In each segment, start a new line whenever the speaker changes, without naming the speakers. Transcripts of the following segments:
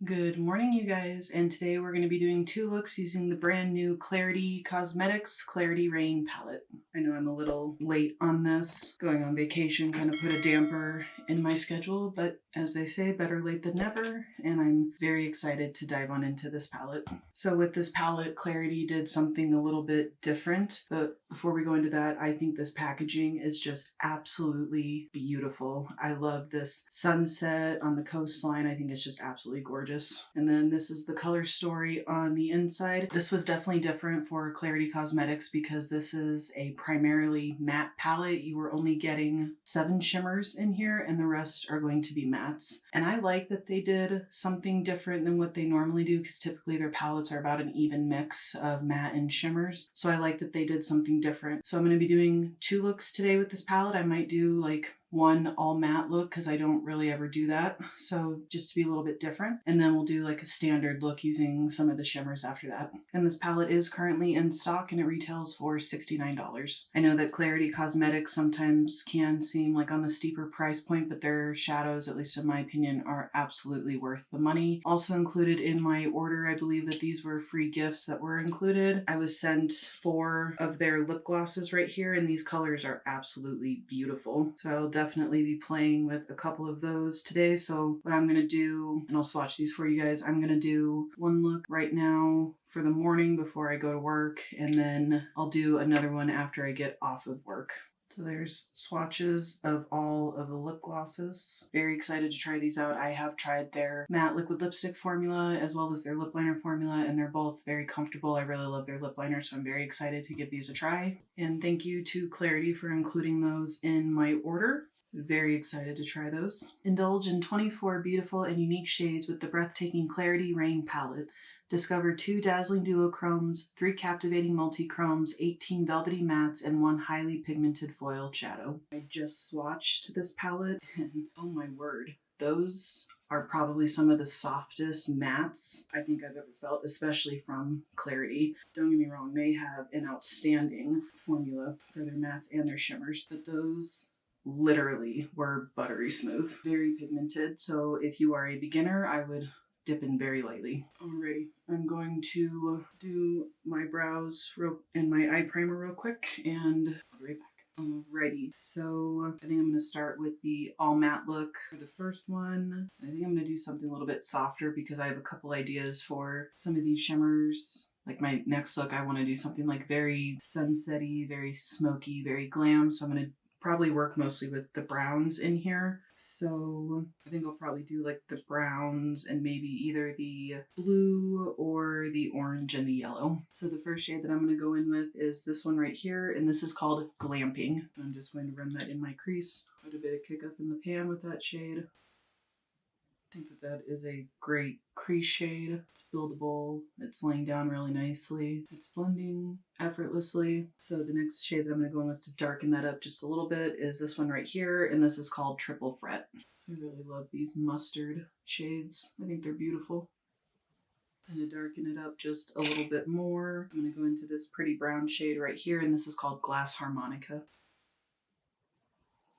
Good morning, you guys, and today we're going to be doing two looks using the brand new Klarity Kosmetics Klarity Reign palette. I know I'm a little late on this. Going on vacation kind of put a damper in my schedule, but as they say, better late than never, and I'm very excited to dive on into this palette. So with this palette, Klarity did something a little bit different, but before we go into that, I think this packaging is just absolutely beautiful. I love this sunset on the coastline. I think it's just absolutely gorgeous. And then this is the color story on the inside. This was definitely different for Klarity Kosmetics because this is a primarily matte palette. You were only getting 7 shimmers in here and the rest are going to be mattes. And I like that they did something different than what they normally do because typically their palettes are about an even mix of matte and shimmers. So I like that they did something different. So I'm going to be doing 2 looks today with this palette. I might do like one all matte look because I don't really ever do that. So just to be a little bit different. And then we'll do like a standard look using some of the shimmers after that. And this palette is currently in stock and it retails for $69. I know that Klarity Cosmetics sometimes can seem like on the steeper price point, but their shadows, at least in my opinion, are absolutely worth the money. Also included in my order, I believe that these were free gifts that were included. I was sent 4 of their lip glosses right here and these colors are absolutely beautiful. So I'll definitely be playing with a couple of those today. So what I'm going to do, and I'll swatch these for you guys, I'm going to do one look right now for the morning before I go to work, and then I'll do another one after I get off of work. So there's swatches of all of the lip glosses. Very excited to try these out. I have tried their matte liquid lipstick formula as well as their lip liner formula, and they're both very comfortable. I really love their lip liner, so I'm very excited to give these a try. And thank you to Klarity for including those in my order. Very excited to try those. Indulge in 24 beautiful and unique shades with the breathtaking Klarity Reign palette. Discover 2 dazzling duochromes, 3 captivating multi-chromes, 18 velvety mattes, and 1 highly pigmented foiled shadow. I just swatched this palette and oh my word, those are probably some of the softest mattes I think I've ever felt, especially from Klarity. Don't get me wrong, they have an outstanding formula for their mattes and their shimmers, but those literally were buttery smooth, very pigmented. So if you are a beginner, I would dip in very lightly. Alrighty, I'm going to do my brows and my eye primer real quick and I'll be right back. Alrighty, so I think I'm going to start with the all matte look for the first one. I think I'm going to do something a little bit softer because I have a couple ideas for some of these shimmers. Like my next look, I want to do something like very sunsetty, very smoky, very glam. So I'm going to probably work mostly with the browns in here. So I think I'll probably do like the browns and maybe either the blue or the orange and the yellow. So the first shade that I'm going to go in with is this one right here, and this is called Glamping. I'm just going to run that in my crease. Quite a bit of kick up in the pan with that shade. I think that that is a great crease shade. It's buildable, it's laying down really nicely, it's blending effortlessly. So the next shade that I'm going to go in with to darken that up just a little bit is this one right here, and this is called Triple Fret. I really love these mustard shades. I think they're beautiful. And to darken it up just a little bit more, I'm going to go into this pretty brown shade right here, and this is called Glass Harmonica.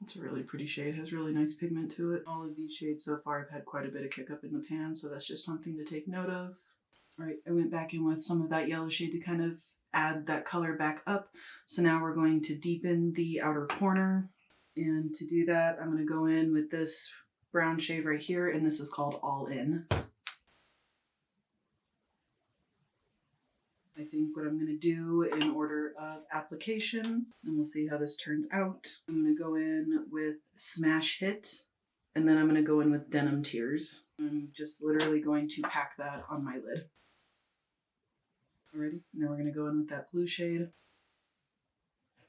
It's a really pretty shade, has really nice pigment to it. All of these shades so far have had quite a bit of kick up in the pan, so that's just something to take note of. All right, I went back in with some of that yellow shade to kind of add that color back up. So now we're going to deepen the outer corner. And to do that, I'm going to go in with this brown shade right here, and this is called All In. I think what I'm going to do in order of application, and we'll see how this turns out. I'm going to go in with Smash Hit, and then I'm going to go in with Denim Tears. I'm just literally going to pack that on my lid. Alrighty, now we're going to go in with that blue shade.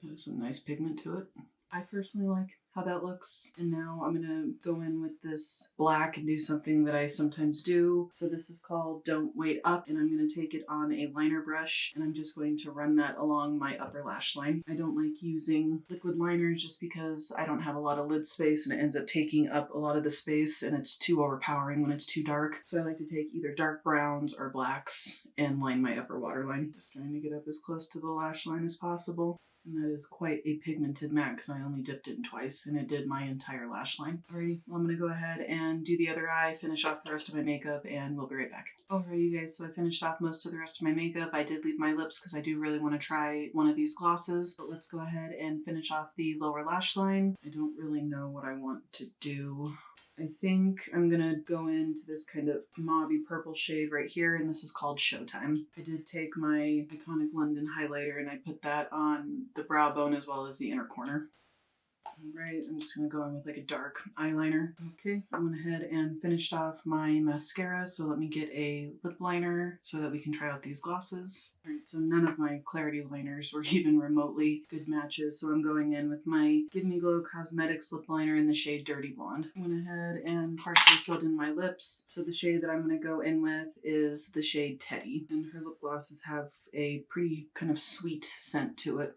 It has some nice pigment to it. I personally like how that looks. And now I'm gonna go in with this black and do something that I sometimes do. So this is called Don't Wait Up, and I'm gonna take it on a liner brush and I'm just going to run that along my upper lash line. I don't like using liquid liners just because I don't have a lot of lid space and it ends up taking up a lot of the space and it's too overpowering when it's too dark. So I like to take either dark browns or blacks and line my upper waterline. Just trying to get up as close to the lash line as possible. And that is quite a pigmented matte because I only dipped it in twice and it did my entire lash line. Alrighty, well, I'm going to go ahead and do the other eye, finish off the rest of my makeup, and we'll be right back. Alrighty, you guys, so I finished off most of the rest of my makeup. I did leave my lips because I do really want to try one of these glosses, but let's go ahead and finish off the lower lash line. I don't really know what I want to do. I think I'm gonna go into this kind of mauvey purple shade right here, and this is called Showtime. I did take my iconic London highlighter and I put that on the brow bone as well as the inner corner. Alright, I'm just going to go in with like a dark eyeliner. Okay, I went ahead and finished off my mascara, so let me get a lip liner so that we can try out these glosses. Alright, so none of my Klarity liners were even remotely good matches, so I'm going in with my Give Me Glow Cosmetics lip liner in the shade Dirty Blonde. I went ahead and partially filled in my lips, so the shade that I'm going to go in with is the shade Teddy, and her lip glosses have a pretty kind of sweet scent to it.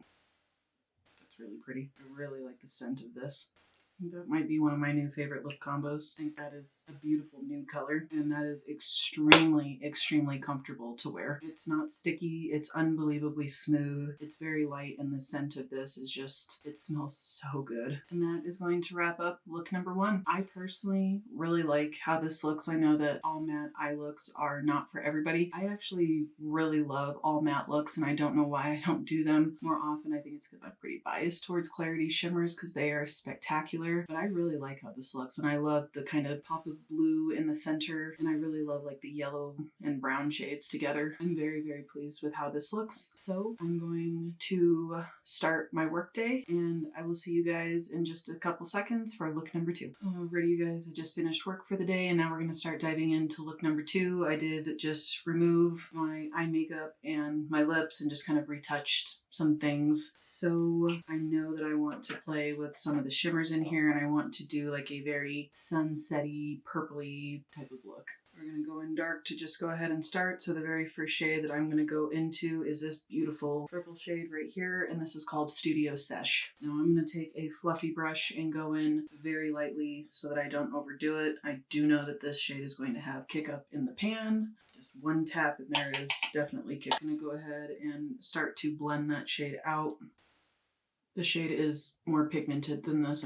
Really pretty. I really like the scent of this. I think that might be one of my new favorite lip combos. I think that is a beautiful nude color, and that is extremely, extremely comfortable to wear. It's not sticky, it's unbelievably smooth, it's very light, and the scent of this is just, it smells so good. And that is going to wrap up look number 1. I personally really like how this looks. I know that all matte eye looks are not for everybody. I actually really love all matte looks, and I don't know why I don't do them more often. I think it's because I'm pretty biased towards Klarity shimmers because they are spectacular. But I really like how this looks, and I love the kind of pop of blue in the center, and I really love like the yellow and brown shades together. I'm very, very pleased with how this looks. So I'm going to start my work day, and I will see you guys in just a couple seconds for look number 2. Alrighty, you guys, I just finished work for the day, and now we're going to start diving into look number 2. I did just remove my eye makeup and my lips and just kind of retouched some things. So I know that I want to play with some of the shimmers in here, and I want to do like a very sunsetty, purpley type of look. We're going to go in dark to just go ahead and start. So the very first shade that I'm going to go into is this beautiful purple shade right here, and this is called Studio Sesh. Now I'm going to take a fluffy brush and go in very lightly so that I don't overdo it. I do know that this shade is going to have kick up in the pan. One tap and there is definitely kick. I'm going to go ahead and start to blend that shade out. The shade is more pigmented than this.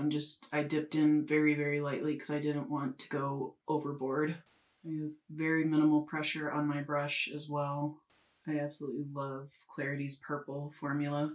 I dipped in very, very lightly because I didn't want to go overboard. I have very minimal pressure on my brush as well. I absolutely love Klarity's purple formula.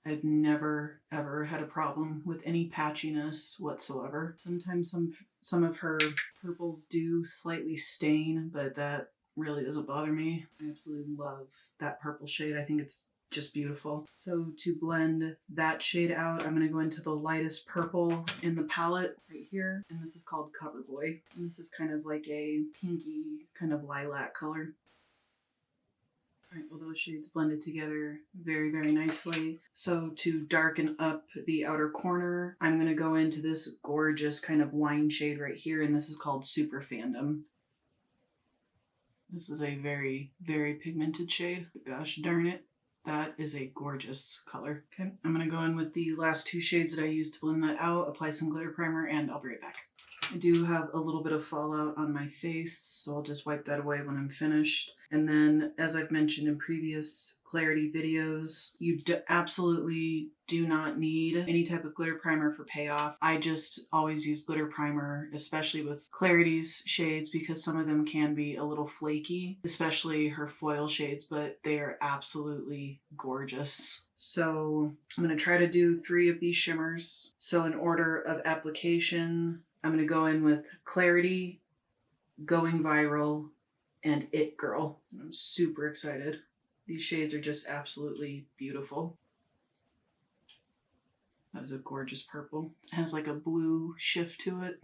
I've never, ever had a problem with any patchiness whatsoever. Sometimes some of her purples do slightly stain, but that really doesn't bother me. I absolutely love that purple shade. I think it's just beautiful. So to blend that shade out, I'm going to go into the lightest purple in the palette right here. And this is called Cover Boy. And this is kind of like a pinky kind of lilac color. All right, well, those shades blended together very, very nicely. So to darken up the outer corner, I'm going to go into this gorgeous kind of wine shade right here. And this is called Super Fandom. This is a very, very pigmented shade. Gosh darn it. That is a gorgeous color. Okay, I'm going to go in with the last 2 shades that I used to blend that out, apply some glitter primer, and I'll be right back. I do have a little bit of fallout on my face, so I'll just wipe that away when I'm finished. And then, as I've mentioned in previous Klarity videos, you absolutely do not need any type of glitter primer for payoff. I just always use glitter primer, especially with Klarity's shades, because some of them can be a little flaky, especially her foil shades, but they are absolutely gorgeous. So I'm going to try to do 3 of these shimmers. So in order of application, I'm going to go in with Klarity, Going Viral, and It Girl. I'm super excited. These shades are just absolutely beautiful. That is a gorgeous purple. It has like a blue shift to it,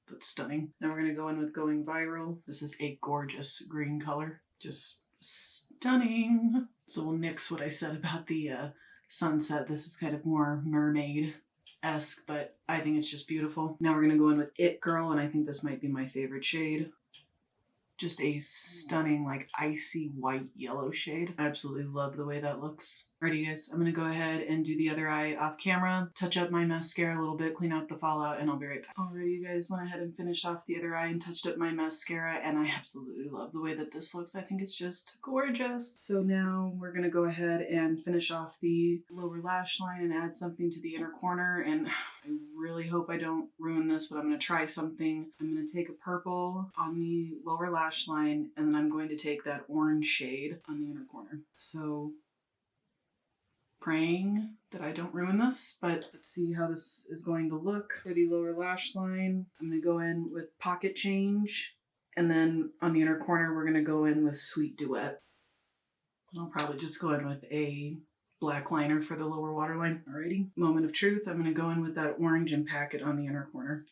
but stunning. Now we're going to go in with Going Viral. This is a gorgeous green color. Just stunning. So we'll nix what I said about the sunset. This is kind of more mermaid-esque, but I think it's just beautiful. Now we're going to go in with It Girl, and I think this might be my favorite shade. just a stunning, like icy white yellow shade. I absolutely love the way that looks. Alrighty guys, I'm gonna go ahead and do the other eye off camera, touch up my mascara a little bit, clean out the fallout, and I'll be right back. Alrighty you guys, went ahead and finished off the other eye and touched up my mascara, and I absolutely love the way that this looks. I think it's just gorgeous. So now we're gonna go ahead and finish off the lower lash line and add something to the inner corner, and I really hope I don't ruin this, but I'm gonna try something. I'm gonna take a purple on the lower lash line, and then I'm going to take that orange shade on the inner corner. So praying that I don't ruin this, but let's see how this is going to look. For the lower lash line, I'm going to go in with Pocket Change, and then on the inner corner, we're going to go in with Sweet Duet. I'll probably just go in with a black liner for the lower waterline. Alrighty, Moment of Truth, I'm going to go in with that orange and pack it on the inner corner.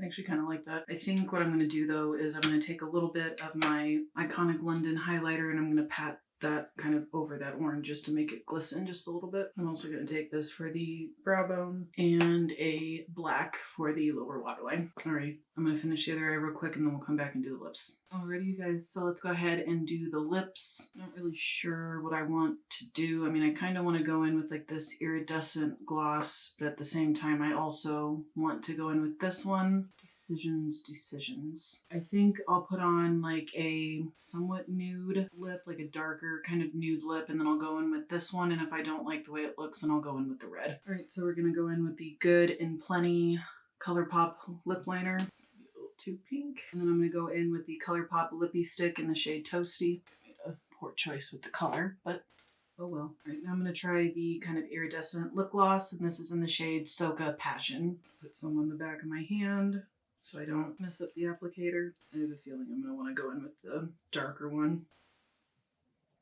I actually kind of like that. I think what I'm going to do though is I'm going to take a little bit of my Iconic London highlighter and I'm going to pat that kind of over that orange just to make it glisten just a little bit. I'm also going to take this for the brow bone and a black for the lower waterline. Alright, I'm going to finish the other eye real quick and then we'll come back and do the lips. Alrighty you guys, so let's go ahead and do the lips. Not really sure what I want to do. I mean, I kind of want to go in with like this iridescent gloss, but at the same time I also want to go in with this one. Decisions. I think I'll put on like a somewhat nude lip, like a darker kind of nude lip, and then I'll go in with this one, and if I don't like the way it looks, then I'll go in with the red. Alright, so we're gonna go in with the Good and Plenty ColourPop lip liner. Maybe a little too pink. And then I'm gonna go in with the ColourPop lippy stick in the shade Toasty. I made a poor choice with the color, but oh well. Alright, now I'm going to try the kind of iridescent lip gloss, and this is in the shade Soca Passion. Put some on the back of my hand so I don't mess up the applicator. I have a feeling I'm going to want to go in with the darker one.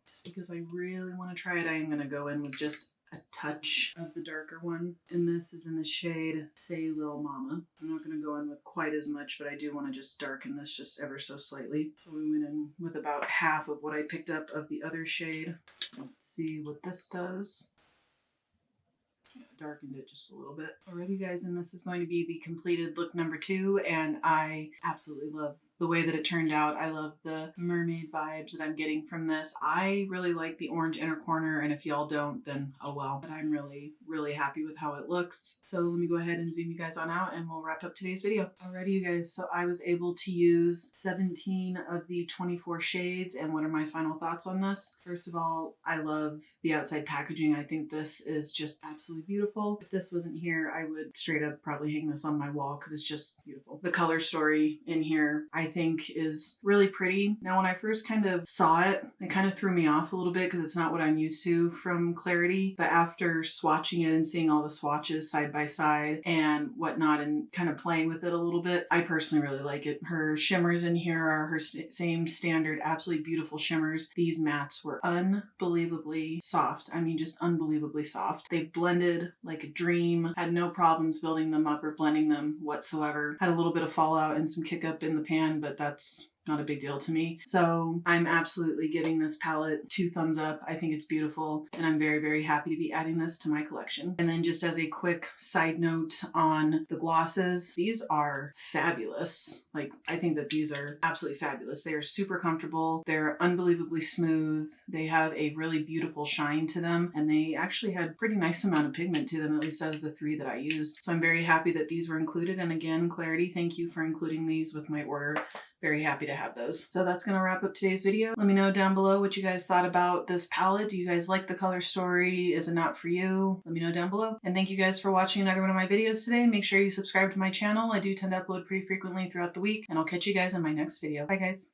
Just because I really want to try it, I am going to go in with just a touch of the darker one. And this is in the shade Say Lil Mama. I'm not going to go in with quite as much, but I do want to just darken this just ever so slightly. So we went in with about half of what I picked up of the other shade. Let's see what this does. Yeah, darkened it just a little bit. Alrighty guys, and this is going to be the completed look number 2, and I absolutely love the way that it turned out. I love the mermaid vibes that I'm getting from this. I really like the orange inner corner, and if y'all don't, then oh well. But I'm really, really happy with how it looks. So let me go ahead and zoom you guys on out and we'll wrap up today's video. Alrighty you guys, so I was able to use 17 of the 24 shades, and what are my final thoughts on this? First of all, I love the outside packaging. I think this is just absolutely beautiful. If this wasn't here, I would straight up probably hang this on my wall because it's just beautiful. The color story in here, I think is really pretty. Now, when I first kind of saw it, it kind of threw me off a little bit because it's not what I'm used to from Klarity. But after swatching it and seeing all the swatches side by side and whatnot and kind of playing with it a little bit, I personally really like it. Her shimmers in here are her same standard, absolutely beautiful shimmers. These mattes were unbelievably soft. I mean, just unbelievably soft. They blended like a dream. Had no problems building them up or blending them whatsoever. Had a little bit of fallout and some kick up in the pan, but that's not a big deal to me. So I'm absolutely giving this palette 2 thumbs up. I think it's beautiful, and I'm very, very happy to be adding this to my collection. And then just as a quick side note on the glosses, these are fabulous. Like, I think that these are absolutely fabulous. They are super comfortable. They're unbelievably smooth. They have a really beautiful shine to them, and they actually had pretty nice amount of pigment to them, at least out of the 3 that I used. So I'm very happy that these were included. And again, Klarity, thank you for including these with my order. Very happy to have those. So that's going to wrap up today's video. Let me know down below what you guys thought about this palette. Do you guys like the color story? Is it not for you? Let me know down below. And thank you guys for watching another one of my videos today. Make sure you subscribe to my channel. I do tend to upload pretty frequently throughout the week, and I'll catch you guys in my next video. Bye guys.